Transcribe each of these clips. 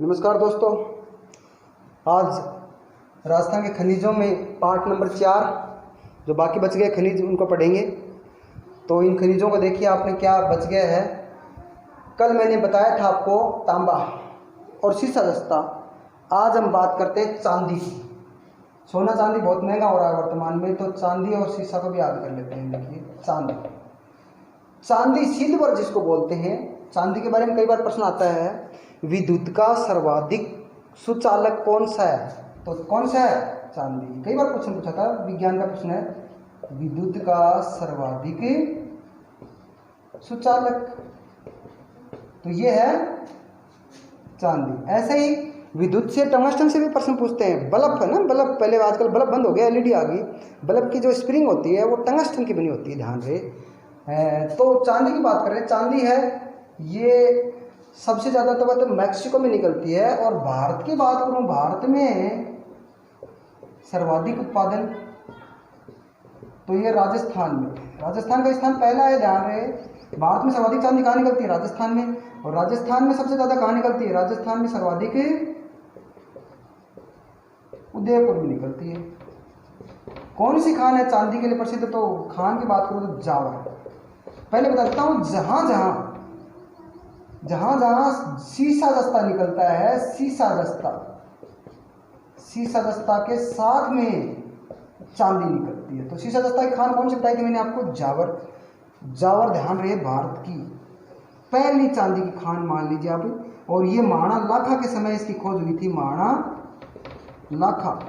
नमस्कार दोस्तों, आज राजस्थान के खनिजों में पार्ट नंबर 4 जो बाकी बच गए खनिज उनको पढ़ेंगे। तो इन खनिजों को देखिए आपने क्या बच गया है। कल मैंने बताया था आपको तांबा और सीसा दस्ता। आज हम बात करते हैं चांदी की। सोना चांदी बहुत महंगा हो रहा है वर्तमान में, तो चांदी और सीसा को भी याद कर लेते हैं। देखिए चांदी सिल्वर जिसको बोलते हैं, चांदी के बारे में कई बार प्रश्न आता है, विद्युत का सर्वाधिक सुचालक कौन सा है? तो कौन सा है? चांदी। कई बार क्वेश्चन पूछा था, विज्ञान का प्रश्न है, विद्युत का सर्वाधिक सुचालक, तो ये है चांदी। ऐसे ही विद्युत से टंगस्टन से भी प्रश्न पूछते हैं। बल्ब है ना, बल्ब पहले, आजकल बल्ब बंद हो गया, एलईडी आ गई। बल्ब की जो स्प्रिंग होती है वो टंगस्टन की बनी होती है, ध्यान रहे। तो चांदी की बात करें, चांदी है ये सबसे ज़्यादा तो मैक्सिको में निकलती है। और भारत की बात करूं, भारत में सर्वाधिक उत्पादन तो ये राजस्थान में, राजस्थान का स्थान पहला है, ध्यान रहे। भारत में सर्वाधिक चांदी कहाँ निकलती है? राजस्थान में। और राजस्थान में सबसे ज़्यादा कहाँ निकलती है? राजस्थान में सर्वाधिक उदयपुर में निकलती है। कौन सी खान है चांदी के लिए प्रसिद्ध? तो खान की बात करूं तो जावर। पहले बता देता हूँ, जहां जहां सीसा दस्ता निकलता है, सीसा दस्ता के साथ में चांदी निकलती है। तो सीसा दस्ता की खान कौन सी बताई थी मैंने आपको? जावर। ध्यान रहे, भारत की पहली चांदी की खान मान लीजिए आप। और ये महाराणा लाखा के समय इसकी खोज हुई थी। महाराणा लाखा,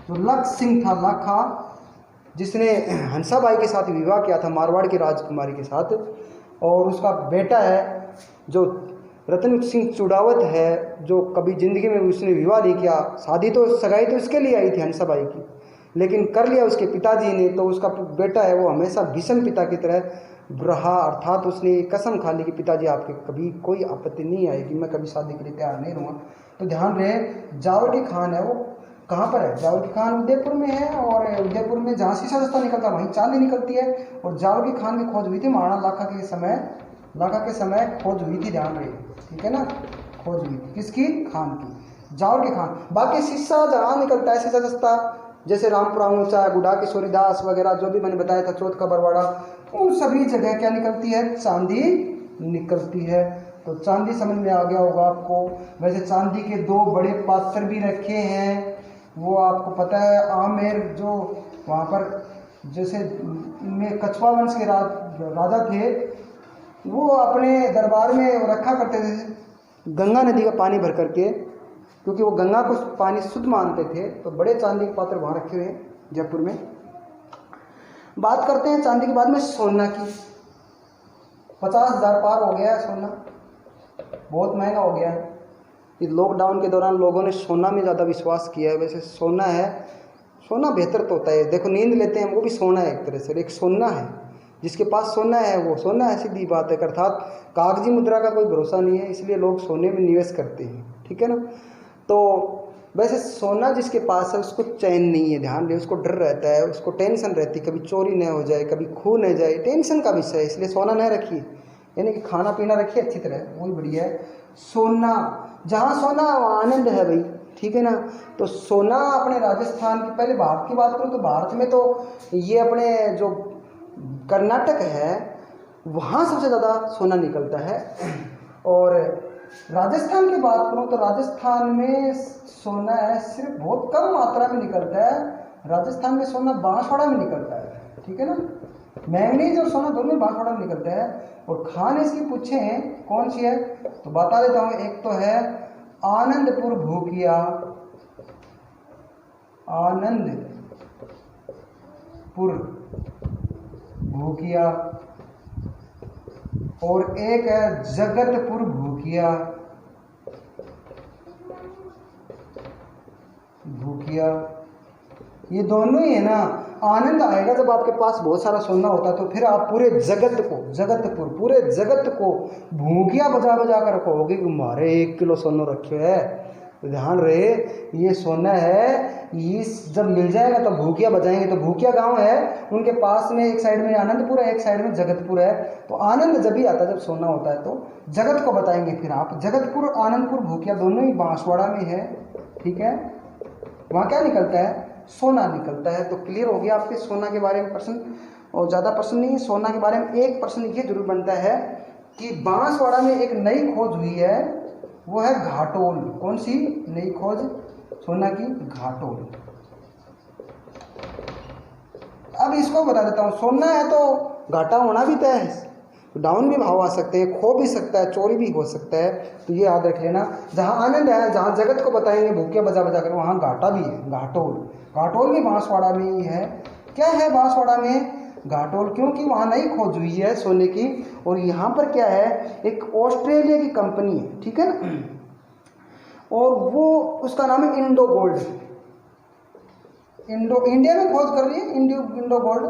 जो लख सिंह था लाखा, जिसने हंसाबाई के साथ विवाह किया था, मारवाड़ की राजकुमारी के साथ। और उसका बेटा है जो रतन सिंह चुड़ावत है, जो कभी जिंदगी में उसने विवाह नहीं किया। शादी तो, सगाई तो इसके लिए आई थी हंसाबाई की, लेकिन कर लिया उसके पिताजी ने। तो उसका बेटा है वो हमेशा भीषम पिता की तरह रहा, अर्थात उसने कसम खा ली कि पिताजी आपके कभी कोई आपत्ति नहीं आएगी, मैं कभी शादी के लिए तैयार नहीं रहूँगा। तो ध्यान रहे, जावर की खान है वो कहाँ पर है? जावर की खान उदयपुर में है। और उदयपुर में जहाँ सीसा दस्ता निकलता है वहीं चांदी निकलती है। और जावर की खान की खोज हुई थी महाराणा लाखा के समय खोज हुई थी, ध्यान रहे, ठीक है ना। खोज हुई थी किसकी? खान की, जावर की खान। बाकी सीसा जहाँ निकलता है, सीसा दस्ता, जैसे रामपुरा ऊंचा, गुडा किशोरीदास वगैरह जो भी मैंने बताया था, चौथ का बरवाड़ा, उन सभी जगह क्या निकलती है? चांदी निकलती है। तो चांदी समझ में आ गया होगा आपको। वैसे चांदी के 2 बड़े पात्र भी रखे हैं, वो आपको पता है। आमेर जो वहाँ पर जैसे में कछवा वंश के राजा थे, वो अपने दरबार में रखा करते थे गंगा नदी का पानी भर करके, क्योंकि वो गंगा को पानी शुद्ध मानते थे। तो बड़े चांदी के पात्र वहाँ रखे हुए हैं जयपुर में। बात करते हैं चांदी के बाद में सोना की। 50,000 पार हो गया है सोना, बहुत महंगा हो गया है। इस लॉकडाउन के दौरान लोगों ने सोना में ज़्यादा विश्वास किया है। वैसे सोना है, सोना बेहतर तो होता है। देखो, नींद लेते हैं वो भी सोना है एक तरह से, एक सोना है। जिसके पास सोना है वो सोना है, सीधी बात है। अर्थात कागजी मुद्रा का कोई भरोसा नहीं है, इसलिए लोग सोने में निवेश करते हैं, ठीक है ना। तो वैसे सोना जिसके पास है उसको चैन नहीं है, ध्यान रहे, उसको डर रहता है, उसको टेंशन रहती है, कभी चोरी न हो जाए, कभी खो न जाए, टेंशन का विषय है। इसलिए सोना न रखिए, यानी कि खाना पीना रखिए अच्छी तरह, वही बढ़िया है। सोना, जहाँ सोना वहाँ आनंद है भाई, ठीक है ना। तो सोना अपने राजस्थान की, पहले भारत की बात करूँ तो भारत में तो ये अपने जो कर्नाटक है वहाँ सबसे ज़्यादा सोना निकलता है। और राजस्थान की बात करूँ तो राजस्थान में सोना है सिर्फ बहुत कम मात्रा में निकलता है। राजस्थान में सोना बांसवाड़ा में निकलता है, ठीक है ना। मैंगनीज और सोना दोनों बांसवाड़ा में निकलता है। और खान इसकी पूछे हैं कौन सी है, तो बता देता हूँ। एक तो है आनंदपुर भूकिया, आनंदपुर भूकिया, और एक है जगतपुर भूकिया। ये दोनों ही है ना। आनंद आएगा जब आपके पास बहुत सारा सोना होता है, तो फिर आप पूरे पूरे जगत को भूकिया बजा बजा कर कहोगे कि हमारे 1 किलो सोना रखे है, तो ध्यान रहे ये सोना है, ये जब मिल जाएगा तो भूकिया बजाएंगे। तो भूकिया गांव है, उनके पास में एक साइड में आनंदपुर है, एक साइड में जगतपुर है। तो आनंद जब भी आता है, जब सोना होता है तो जगत को बताएंगे। फिर आप जगतपुर, आनंदपुर, भूकिया दोनों ही बांसवाड़ा में है, ठीक है। वहाँ क्या निकलता है? सोना निकलता है। तो क्लियर हो गया आपके सोना के बारे में प्रश्न, और ज़्यादा प्रश्न नहीं है। सोना के बारे में एक प्रश्न ये जरूर बनता है कि बांसवाड़ा में एक नई खोज हुई है, वो है घाटोल। कौन सी नई खोज? सोना की घाटोल। अब इसको बता देता हूँ, सोना है तो घाटा होना भी तय है, डाउन भी भाव आ सकते हैं, खो भी सकता है, चोरी भी हो सकता है। तो ये याद रख लेना। जहाँ आनंद है, जहाँ जगत को बताएंगे भूखे बजा बजा कर, वहाँ घाटा भी है, घाटोल। घाटोल भी बांसवाड़ा में ही है। क्या है बांसवाड़ा में? घाटोल, क्योंकि वहाँ नई खोज हुई है सोने की। और यहाँ पर क्या है, एक ऑस्ट्रेलिया की कंपनी है, ठीक है ना, और वो उसका नाम है इंडो गोल्ड। इंडिया में खोज कर रही है इंडो गोल्ड।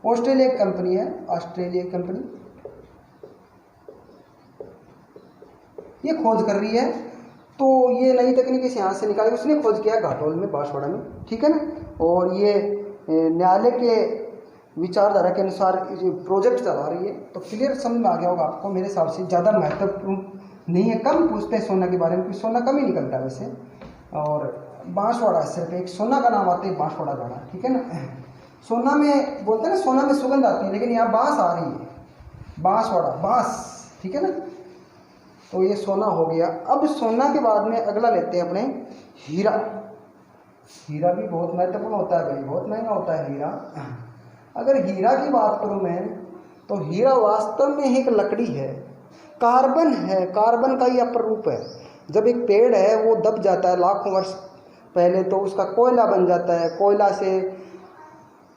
ऑस्ट्रेलिया की कंपनी है, ऑस्ट्रेलिया की कंपनी ये खोज कर रही है। तो ये नई तकनीक इस यहाँ से निकाली, उसने खोज किया घाटोल में, बांसवाड़ा में, ठीक है ना। और ये न्यायालय के विचारधारा के अनुसार प्रोजेक्ट चला रही है। तो क्लियर समझ में आ गया होगा आपको। मेरे हिसाब से ज़्यादा महत्वपूर्ण नहीं है, कम पूछते हैं सोना के बारे में, क्योंकि सोना कम ही निकलता है वैसे। और बांसवाड़ा सिर्फ एक सोना का नाम आते है, बांसवाड़ा जाना, ठीक है ना। सोना में बोलते हैं ना, सोना में सुगंध आती है, लेकिन यहाँ बांस आ रही है, बांसवाड़ा, बांस, ठीक है ना। तो ये सोना हो गया। अब सोना के बाद में अगला लेते हैं अपने हीरा। हीरा भी बहुत महत्वपूर्ण होता है भाई, बहुत महंगा होता है हीरा। अगर हीरा की बात करूं मैं, तो हीरा वास्तव में एक लकड़ी है, कार्बन है, कार्बन का ही अपर रूप है। जब एक पेड़ है वो दब जाता है लाखों वर्ष पहले, तो उसका कोयला बन जाता है। कोयला से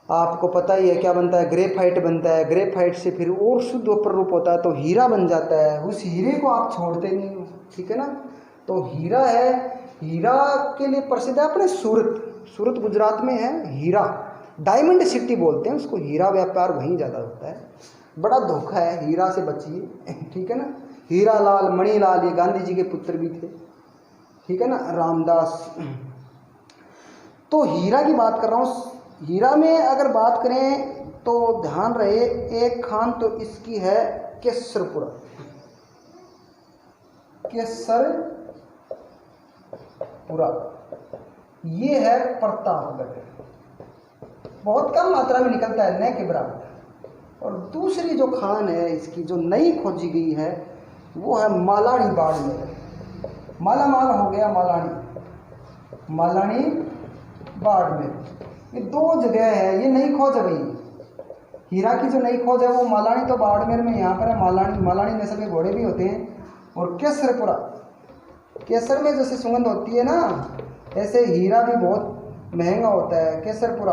आपको पता ही है क्या बनता है, ग्रेफाइट बनता है। ग्रेफाइट से फिर और शुद्ध अपर रूप होता है, तो हीरा बन जाता है। उस हीरे को आप छोड़ते नहीं हो, ठीक है ना। तो हीरा है, हीरा के लिए प्रसिद्ध है अपने सूरत। सूरत गुजरात में है हीरा, डायमंड सिटी बोलते हैं उसको। हीरा व्यापार वहीं ज़्यादा होता है। बड़ा धोखा है, हीरा से बचिए, ठीक है ना। हीरा लाल, मणिलाल, ये गांधी जी के पुत्र भी थे, ठीक है ना, रामदास। तो हीरा की बात कर रहा हूँ। हीरा में अगर बात करें तो ध्यान रहे, एक खान तो इसकी है केसरपुरा। केसरपुरा ये है प्रतापगढ़, बहुत कम मात्रा में निकलता है, न के बराबर। और दूसरी जो खान है इसकी, जो नई खोजी गई है, वो है मालानी बाड़मेर। मालामाल हो गया मालानी, मालानी बाड़मेर। ये दो जगह है, ये नई खोज है भाई। हीरा की जो नई खोज है वो मालानी तो बाड़मेर में यहाँ पर है। मालानी नस्ल के घोड़े भी होते हैं। और केसरपुरा, केसर में जैसे सुगंध होती है ना, ऐसे हीरा भी बहुत महंगा होता है। केसरपुरा,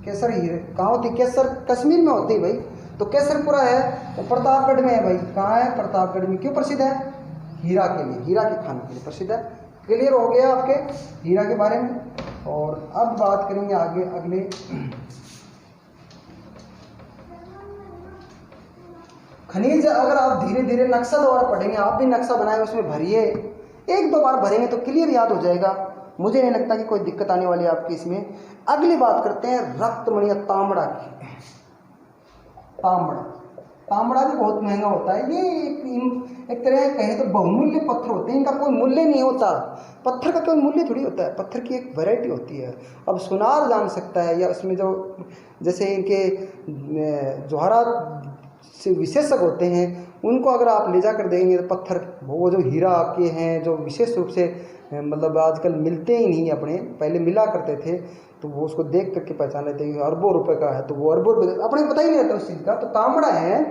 केसर हीरे कहाँ होती है? केसर कश्मीर में होती है भाई। तो केसरपुरा है वो प्रतापगढ़ में है भाई। कहाँ है? प्रतापगढ़ में। क्यों प्रसिद्ध है? हीरा के लिए, हीरा की खान के लिए प्रसिद्ध है। क्लियर हो गया आपके हीरा के बारे में। और अब बात करेंगे आगे अगले खनिज। अगर आप धीरे धीरे नक्शा द्वारा पढ़ेंगे, आप भी नक्शा बनाए उसमें भरिए, एक दो बार भरेंगे तो क्लियर याद हो जाएगा। मुझे नहीं लगता कि कोई दिक्कत आने वाली है आपकी इसमें। अगली बात करते हैं रक्तमणि तांबड़ा की। तांबड़ा, तांबड़ा भी बहुत महंगा होता है। ये एक तरह कहें तो बहुमूल्य पत्थर होते हैं, इनका कोई मूल्य नहीं होता। पत्थर का कोई मूल्य थोड़ी होता है, पत्थर की एक वैरायटी होती है। अब सुनार जान सकता है, या उसमें जो जैसे इनके जवाहरात से विशेषज्ञ होते हैं, उनको अगर आप ले जा कर देंगे तो पत्थर, वो जो हीरा के हैं जो विशेष रूप से मतलब आजकल मिलते ही नहीं, अपने पहले मिला करते थे, तो वो उसको देख करके पहचान लेते हैं अरबों रुपए का है, तो वो अरबों रुपये, अपने पता ही नहीं रहता उस चीज़ का। तो तांबड़ा है,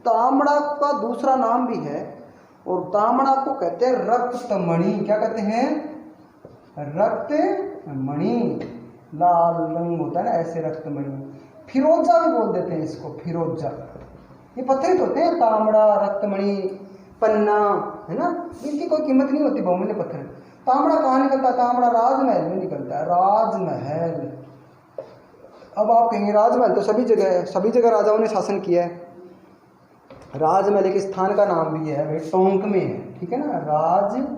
तांबड़ा का दूसरा नाम भी है, और तांबड़ा को कहते हैं रक्तमणि। क्या कहते हैं? रक्तमणि, लाल रंग होता है ना ऐसे, रक्तमणि। फिरोजा भी बोल देते हैं इसको, फिरोजा। ये पत्थर ही होते हैं, तांबड़ा, रक्तमणि, पन्ना, है ना। इनकी कोई कीमत नहीं होती, बहुमूल्य पत्थर। तांबड़ा कहाँ निकलता है? तांबड़ा राजमहल में निकलता है, राजमहल। अब आप कहेंगे राजमहल तो सभी जगह है, सभी जगह राजाओं ने शासन किया है। राजमहल एक स्थान का नाम भी है भाई, टोंक में है, ठीक है ना, राजमहल।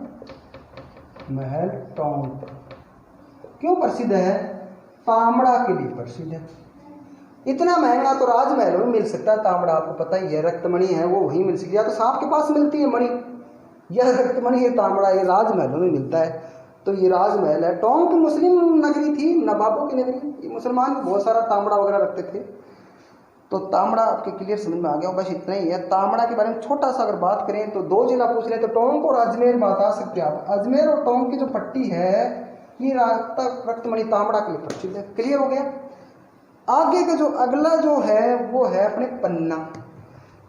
महल टोंक क्यों प्रसिद्ध है? तांबड़ा के लिए प्रसिद्ध है। इतना महंगा तो राजमहलों में मिल सकता है तांबड़ा, आपको पता ही है। रक्तमणि है वो वहीं मिल सकती है, या तो सांप के पास मिलती है मणि, यह रक्तमणि, ये तांबड़ा, ये राजमहलों में मिलता है। तो ये राजमहल है। टोंक मुस्लिम नगरी थी, नवाबों की नगरी। ये मुसलमान बहुत सारा तांबड़ा वगैरह रखते थे। तो तांबड़ा आपके क्लियर समझ में आ गया, बस इतना ही है। तांबड़ा के बारे में छोटा सा अगर बात करें तो 2 जिला पूछ रहे तो टोंक और अजमेर बता सकते हैं आप। अजमेर और टोंक की जो पट्टी है ये रक्तमणि तांबड़ा के लिए प्रसिद्ध है। क्लियर हो गया। आगे का जो अगला जो है वो है अपने पन्ना।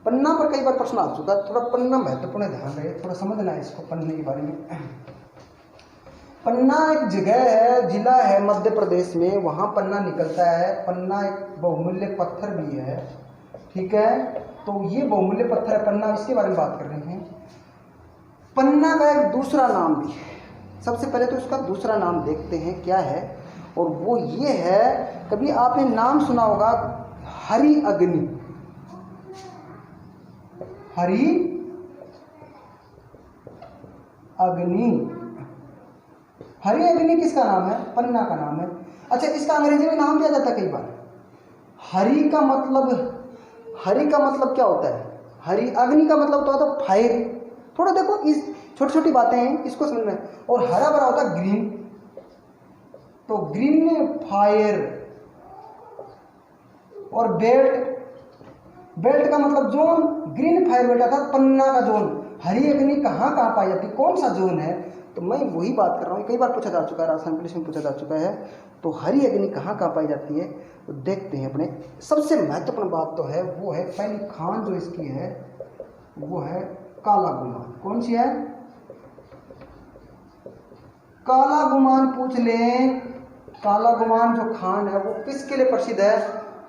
पन्ना पर कई बार प्रश्न आ चुका है, थोड़ा पन्ना महत्वपूर्ण, ध्यान रहे, थोड़ा समझना है इसको पन्ने के बारे में। पन्ना एक जगह है, जिला है मध्य प्रदेश में, वहाँ पन्ना निकलता है। पन्ना एक बहुमूल्य पत्थर भी है, ठीक है। तो ये बहुमूल्य पत्थर है पन्ना, इसके बारे में बात कर रहे हैं। पन्ना का एक दूसरा नाम भी है। सबसे पहले तो इसका दूसरा नाम देखते हैं क्या है, और वो ये है, कभी आपने नाम सुना होगा हरि अग्नि। हरि अग्नि, हरि अग्नि किसका नाम है? पन्ना का नाम है। अच्छा, इसका अंग्रेजी में नाम दिया जाता है कई बार। हरि का मतलब क्या होता है? हरि, अग्नि का मतलब तो होता है फायर। थोड़ा देखो, इस छोटी छोटी बातें हैं, इसको समझ में। और हरा भरा होता है ग्रीन, तो ग्रीन फायर। और बेल्ट का मतलब जोन, ग्रीन फायर बेल्ट अर्थात पन्ना का जोन। हरी अग्नि कहाँ पाई जाती है, कौन सा जोन है? तो मैं वही बात कर रहा हूँ, कई बार पूछा जा चुका है, राजस्थान पुलिस में पूछा जा चुका है। तो हरी अग्नि कहाँ पाई जाती है, तो देखते हैं अपने। सबसे महत्वपूर्ण बात तो है वो है पहली खान जो इसकी है वो है काला गुमान। कौन सी है? काला गुमान पूछ लें। काला गुमान जो खान है वो किसके लिए प्रसिद्ध है?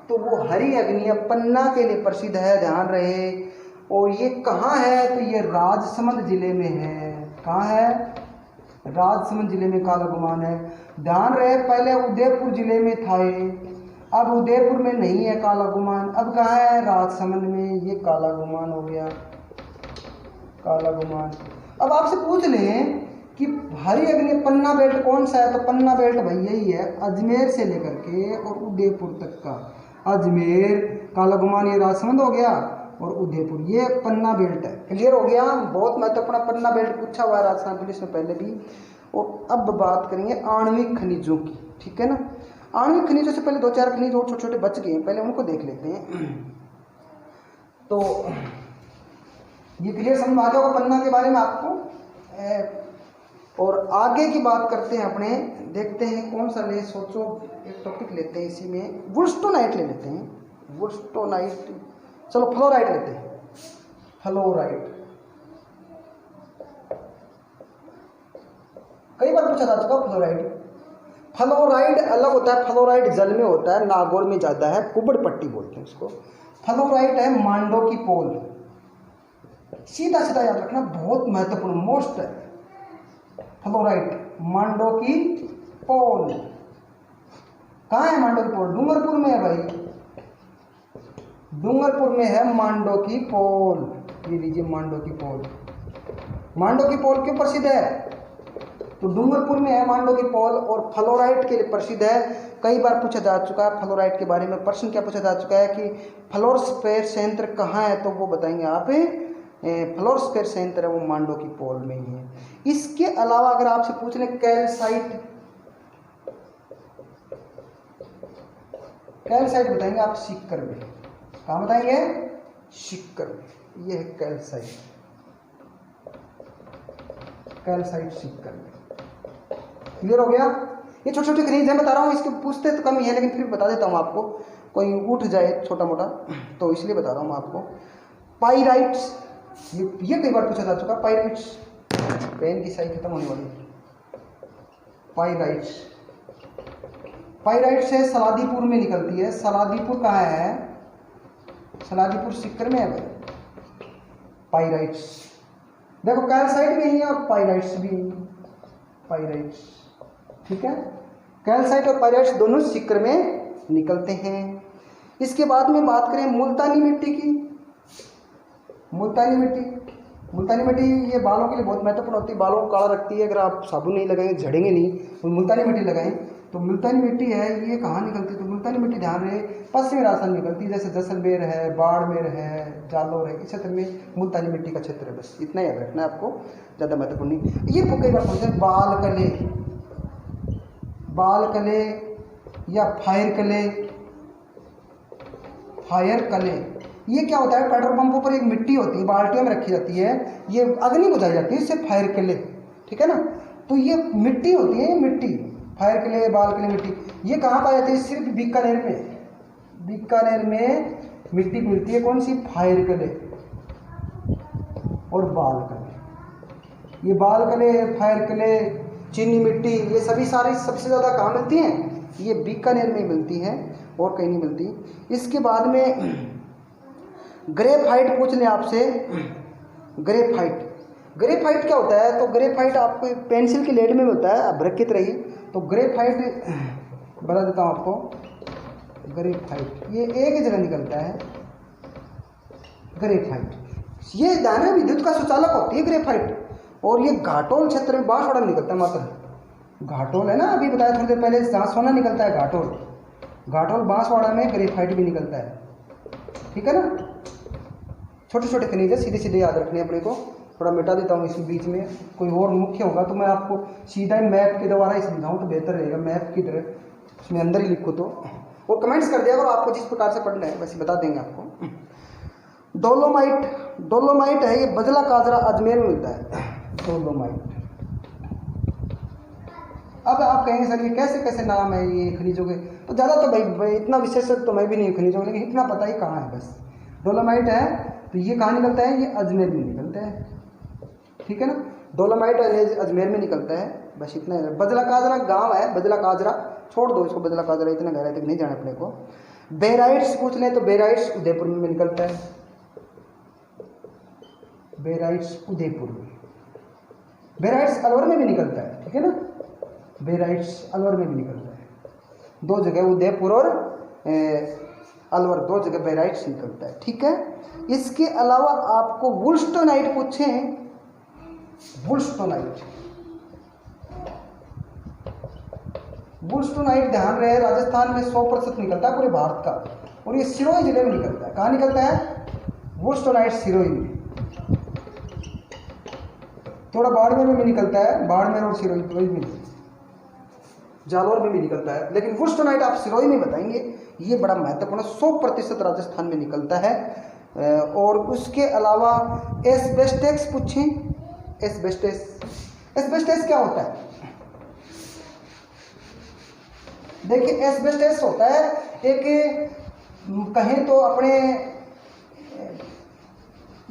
तो वो हरी अग्नि पन्ना के लिए प्रसिद्ध है, ध्यान रहे। और ये कहाँ है? तो ये राजसमंद जिले में है। कहाँ है? राजसमंद जिले में काला गुमान है, ध्यान रहे। पहले उदयपुर जिले में था ये, अब उदयपुर में नहीं है काला गुमान। अब कहाँ है? राजसमंद में। ये काला गुमान हो गया, काला गुमान। अब आपसे पूछ लें कि हरी अग्नि पन्ना बेल्ट कौन सा है, तो पन्ना बेल्ट भाई यही है, अजमेर से लेकर के और उदयपुर तक का। अजमेर, काला गुमान, ये राजसमंद हो गया, और उदयपुर ये पन्ना बेल्ट है। क्लियर हो गया। बहुत महत्वपूर्ण पन्ना बेल्ट पूछा हुआ है राजस्थान पुलिस में पहले भी। और अब बात करेंगे आणविक खनिजों की, ठीक है ना। आणविक खनिजों से पहले 2-4 खनिज और छोटे छोटे बच गए, पहले उनको देख लेते हैं। तो ये क्लियर समझ में आ जाएगा पन्ना के बारे में आपको। और आगे की बात करते हैं अपने, देखते हैं कौन सा ले, सोचो एक टॉपिक लेते हैं इसी में। वुल्स्टोनाइट ले लेते हैं, वुल्स्टोनाइट। चलो फ्लोराइड लेते हैं, फ्लोराइड। कई बार पूछा जा चुका फ्लोराइड। फ्लोराइड अलग होता है, फ्लोराइड जल में होता है, नागौर में ज्यादा है, कुबड़ पट्टी बोलते हैं उसको। फ्लोराइड है मांडो की पोल। सीधा सीधा याद रखना, बहुत महत्वपूर्ण, मोस्ट है। फ्लोराइड मांडो की पोल। कहाँ है मांडो की पोल? डूंगरपुर में है भाई, डूंगरपुर में है मांडो की पोल। ये लीजिए मांडो की पोल। मांडो की पोल क्यों प्रसिद्ध है? तो डूंगरपुर में है मांडो की पोल, और फ्लोराइड के लिए प्रसिद्ध है। कई बार पूछा जा चुका है फ्लोराइड के बारे में। प्रश्न क्या पूछा जा चुका है कि फ्लोरोस्फेयर संयंत्र कहाँ है, तो वो बताएंगे आप। फ्लोरोस्फेयर संयंत्र है वो मांडो की पोल में ही है। इसके अलावा अगर आपसे पूछ लें कैल्साइट, कैल्साइट बताएंगे आप सीकर में। कहाँ बताएंगे? सीकर में। ये है कैल्साइट, कैल्साइट सीकर में। क्लियर हो गया। ये छोटे छोटे खनिज हैं, बता रहा हूँ, इसके पूछते तो कम ही है लेकिन फिर बता देता हूँ आपको, कोई उठ जाए छोटा मोटा तो इसलिए बता रहा हूँ आपको। पाइराइट्स, ये कई बार पूछा जा चुका। पाइराइट्स, पेन की स्याही खत्म होने वाली। पाइराइट्स, पाइराइट्स है सलादीपुर में निकलती है। सलादीपुर कहाँ है? सलादीपुर सीकर में है भाई। पाइराइट्स देखो, कैल्साइट भी है और पाइराइट्स भी है। पाइराइट्स, ठीक है। कैल्साइट और पाइराइट्स दोनों सीकर में निकलते हैं। इसके बाद में बात करें मुल्तानी मिट्टी की। मुल्तानी मिट्टी, मुल्तानी मिट्टी ये बालों के लिए बहुत महत्वपूर्ण होती है, बालों को काला रखती है। अगर आप साबुन नहीं लगाएंगे झड़ेंगे नहीं, और मुल्तानी मिट्टी लगाएं तो मुल्तानी मिट्टी है ये कहाँ निकलती है, तो मुल्तानी मिट्टी ध्यान रहे पश्चिमी राजस्थान में निकलती है, जैसे जैसलमेर है, बाड़मेर है, जालौर है, इस क्षेत्र में मुल्तानी मिट्टी का क्षेत्र है। बस इतना याद रखना है आपको, ज़्यादा महत्वपूर्ण नहीं। ये कई बार पूछते हैं बाल कले, बाल कले या फायर कले, फायर कले ये क्या होता है, पेट्रोल पंपों पर एक मिट्टी होती है, बाल्टियों में रखी जाती है, ये अग्नि बुझाई जाती है, इससे फायर कले, ठीक है ना। तो ये मिट्टी होती है, ये मिट्टी फायर कले, बाल कले मिट्टी, ये कहाँ पाई जाती है, सिर्फ बीकानेर में, बीकानेर में मिट्टी मिलती है, कौन सी, फायर कले और बाल कले। ये बाल कले, फायर कले, चीनी मिट्टी, ये सभी सारी सबसे ज़्यादा कहाँ मिलती हैं, ये बीकानेर में मिलती हैं और कहीं नहीं मिलती। इसके बाद में ग्रेफाइट पूछ लें आपसे, ग्रेफाइट, ग्रेफाइट क्या होता है, तो ग्रेफाइट आपको पेंसिल की लेड में होता है, आप रखित रहिए। तो ग्रेफाइट बता देता हूँ आपको, ग्रेफाइट ये एक ही जगह निकलता है, ग्रेफाइट ये दाना विद्युत का सुचालक होती है ग्रेफाइट, और ये घाटोल क्षेत्र में बांसवाड़ा में निकलता है मात्र, घाटोल है ना, अभी बताया थोड़ी देर पहले, जहाँ सोना निकलता है घाटोल, घाटोल बांसवाड़ा में ग्रेफाइट भी निकलता है, ठीक है ना। छोटे छोटे खनिज है, सीधे सीधे याद रखने अपने को, थोड़ा मिटा देता हूँ इसमें बीच में, कोई और मुख्य होगा तो मैं आपको सीधा ही मैप के द्वारा ही समझाऊँ तो बेहतर रहेगा, मैप की तरह उसमें अंदर ही लिखो तो, वो कमेंट्स कर दिया करो आपको जिस प्रकार से पढ़ना है, वैसे बता देंगे आपको। डोलोमाइट, डोलोमाइट है ये बजला काजरा अजमेर में मिलता है, डोलोमाइट। अब आप कहेंगे सर ये कैसे कैसे नाम है ये खनिजों के, तो ज़्यादा तो भाई इतना विशेष तो मैं भी नहीं हूँ खनिजों, लेकिन इतना पता ही कहाँ है बस। डोलोमाइट है तो ये कहाँ निकलता है, ये अजमेर में निकलता है, ठीक है ना। डोलोमाइट अजमेर में निकलता है, बस इतना है। बजला काजरा गांव है, बजला काजरा छोड़ दो इसको, बजला काजरा इतना गहराई तक नहीं जाना अपने को। बेराइट्स पूछ लें तो बेराइट्स उदयपुर में निकलता है, बेराइट्स उदयपुर में, बेराइट्स अलवर में भी निकलता है, ठीक है ना, बेराइट्स अलवर में भी निकलता है, दो जगह उदयपुर और अलवर, दो जगह बेराइट्स निकलता है, ठीक है। इसके अलावा आपको वुल्स्टोनाइट पूछें, वुल्स्टोनाइट, वुल्स्टोनाइट ध्यान रहे राजस्थान में 100% निकलता है पूरे भारत का, और ये सिरोही जिले में निकलता है। कहाँ निकलता है वुल्स्टोनाइट, सिरोही में, थोड़ा बाड़मेर में भी निकलता है, बाड़मेर और सिरोही में, जालौर में भी निकलता है, लेकिन वुल्स्टोनाइट आप सिरोही में बताएंगे, ये बड़ा महत्वपूर्ण, 100% राजस्थान में निकलता है। और उसके अलावा एस्बेस्टेस पूछें, एस्बेस्टेस, एस्बेस्टेस क्या होता है, देखिए एस्बेस्टेस होता है एक, कहें तो अपने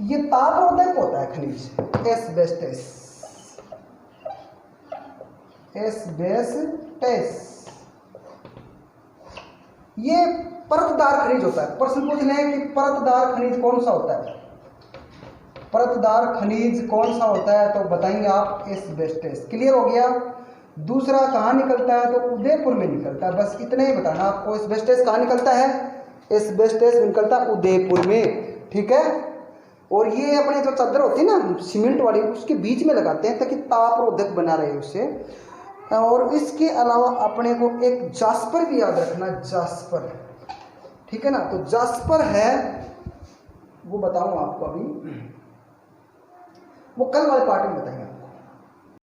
ये तापरोधक होता है खनिज, एस्बेस्टेस, एस्बेस्टेस ये परतदार खनिज होता है। प्रश्न पूछ लें कि परतदार खनिज कौन सा होता है, परतदार खनिज कौन सा होता है, तो बताएंगे आप एस्बेस्टेस, क्लियर हो गया। दूसरा कहाँ निकलता है, तो उदयपुर में निकलता है, बस इतना ही बताना आपको। एस्बेस्टेस कहाँ निकलता है, एस्बेस्टेस निकलता है उदयपुर में, ठीक है। और ये अपने जो चादर होती है ना सीमेंट वाली, उसके बीच में लगाते हैं ताकि तापरोधक बना रहे उससे। और इसके अलावा अपने को एक जास्पर भी याद रखना, जास्पर, ठीक है ना। तो जास्पर है, वो बताऊं आपको अभी, वो कल वाले पार्ट में बताएंगे।